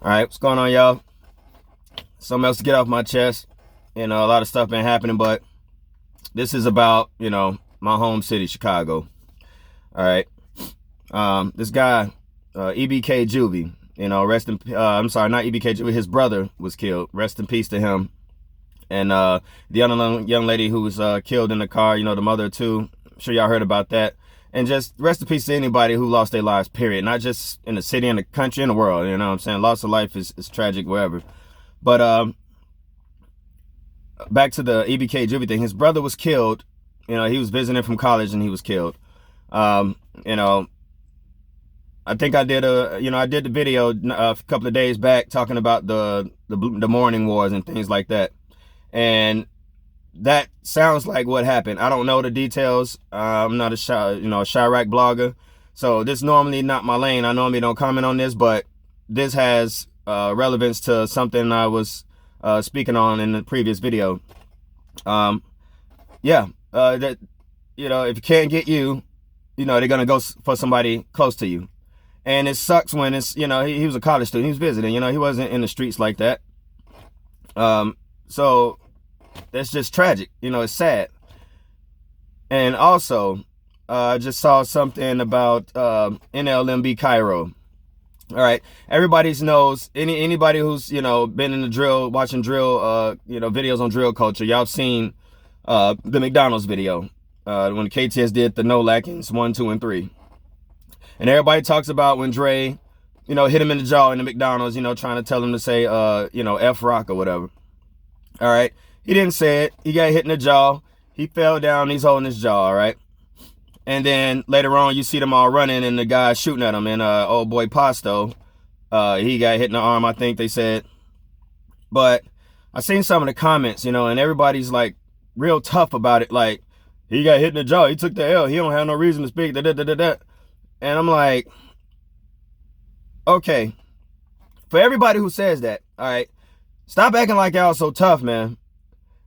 All right, what's going on, y'all? Something else to get off my chest. A lot of stuff been happening, but this is about, my home city, Chicago. All right. This guy, EBK Juvie, I'm sorry, not EBK Juvie, his brother was killed. Rest in peace to him. And the other young lady who was killed in the car, the mother too. I'm sure y'all heard about that. And just rest in peace to anybody who lost their lives, period. Not just in the city, in the country, in the world. You know what I'm saying? Loss of life is tragic, wherever. But back to the EBK Juvie thing. His brother was killed. He was visiting from college and he was killed. I think I did the video a couple of days back talking about the morning wars and things like that. And that sounds like what happened. I don't know the details. I'm not a Chiraq blogger, so this is normally not my lane. I normally don't comment on this, but this has relevance to something I was speaking on in the previous video. That if you can't get you, they're gonna go for somebody close to you, and it sucks when it's he was a college student. He was visiting. He wasn't in the streets like that. So that's just tragic. It's sad. And also, I just saw something about NLMB Kyro. All right, everybody knows, anybody who's been in the drill, watching drill, videos on drill culture. Y'all seen the McDonald's video when the KTS did the no lackings 1, 2, and 3, and everybody talks about when Dre, hit him in the jaw in the McDonald's, trying to tell him to say F rock or whatever. All right. He didn't say it. He got hit in the jaw. He fell down. He's holding his jaw, all right? And then later on, you see them all running and the guy shooting at him. And old boy Pasto, he got hit in the arm, I think they said. But I seen some of the comments, and everybody's like real tough about it. Like, he got hit in the jaw. He took the L. He don't have no reason to speak. And I'm like, okay. For everybody who says that, all right, stop acting like y'all so tough, man.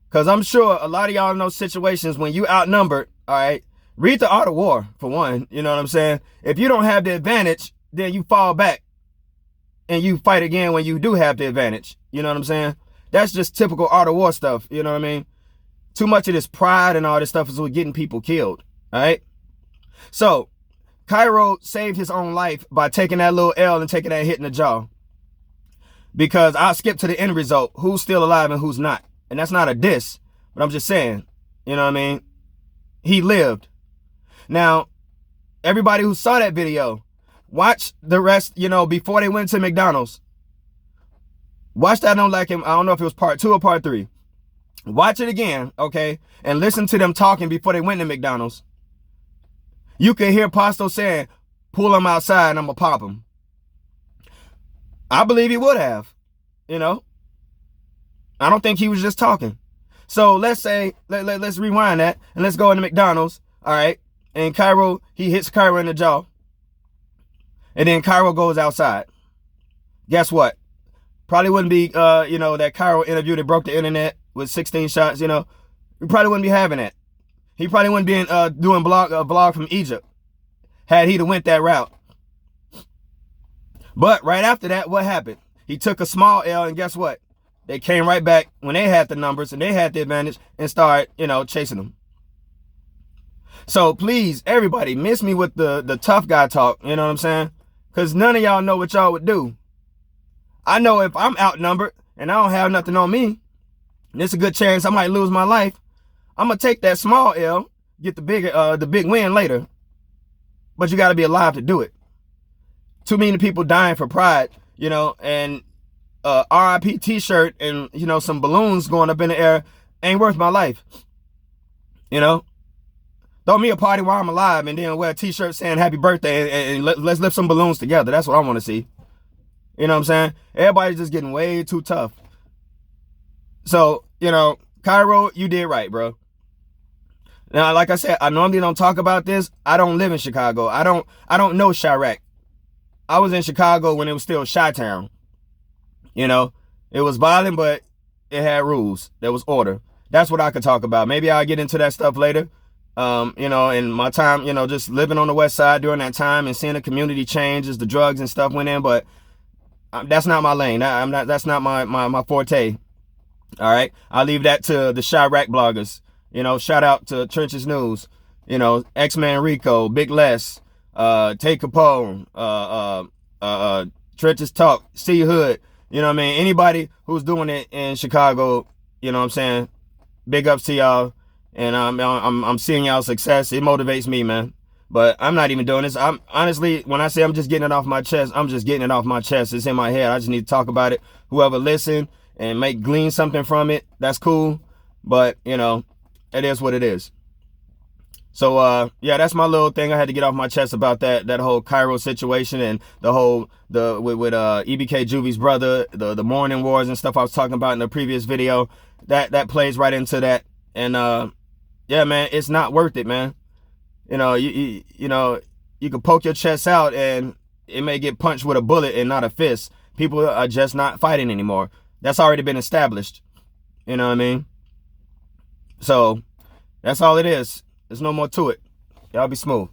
Because I'm sure a lot of y'all know situations when you outnumbered, all right? Read The Art of War, for one. You know what I'm saying? If you don't have the advantage, then you fall back. And you fight again when you do have the advantage. You know what I'm saying? That's just typical Art of War stuff. You know what I mean? Too much of this pride and all this stuff is what getting people killed. All right? So, Kyro saved his own life by taking that little L and taking that hit in the jaw. Because I'll skip to the end result. Who's still alive and who's not. And that's not a diss, but I'm just saying, you know what I mean? He lived. Now, everybody who saw that video, watch the rest, before they went to McDonald's. Watch that, I don't like him. I don't know if it was part 2 or part 3. Watch it again, okay? And listen to them talking before they went to McDonald's. You can hear Pasto saying, pull him outside and I'm going to pop him. I believe he would have, I don't think he was just talking. So let's say, let's rewind that and let's go into McDonald's, all right? And Kyro, he hits Kyro in the jaw. And then Kyro goes outside. Guess what? Probably wouldn't be, that Kyro interview that broke the internet with 16 shots, We probably wouldn't be having that. He probably wouldn't be doing a vlog from Egypt had he went that route. But right after that, what happened? He took a small L and guess what? They came right back when they had the numbers and they had the advantage and started, chasing them. So please, everybody, miss me with the tough guy talk, you know what I'm saying? Because none of y'all know what y'all would do. I know if I'm outnumbered and I don't have nothing on me, and it's a good chance I might lose my life, I'm going to take that small L, get the big win later. But you got to be alive to do it. Too many people dying for pride, and RIP t-shirt and, some balloons going up in the air ain't worth my life. Throw me a party while I'm alive and then wear a t-shirt saying happy birthday and let's lift some balloons together. That's what I want to see. You know what I'm saying? Everybody's just getting way too tough. So, Kyro, you did right, bro. Now, like I said, I normally don't talk about this. I don't live in Chicago. I don't know Chiraq. I was in Chicago when it was still Chi-Town. It was violent, but it had rules. There was order. That's what I could talk about. Maybe I'll get into that stuff later. In my time, just living on the West Side during that time and seeing the community change as the drugs and stuff went in. But That's not my lane. That's not my forte. All right, I leave that to the Chiraq bloggers. You know, shout out to Trenches News. You know, X-Man Reeko, Big Les, Tay Capone, Trenches Talk, C Hood. You know what I mean? Anybody who's doing it in Chicago, you know what I'm saying? Big ups to y'all. And I'm seeing y'all's success. It motivates me, man. But I'm not even doing this. I'm honestly, when I say I'm just getting it off my chest, I'm just getting it off my chest. It's in my head. I just need to talk about it. Whoever listen and glean something from it, that's cool. But, you know, it is what it is. So, yeah, that's my little thing I had to get off my chest about that whole Kyro situation and the whole, with EBK Juvie's brother, the morning wars and stuff I was talking about in the previous video. That plays right into that. And, yeah, man, it's not worth it, man. You know, you know, you can poke your chest out and it may get punched with a bullet and not a fist. People are just not fighting anymore. That's already been established. You know what I mean? So, that's all it is. There's no more to it. Y'all be smooth.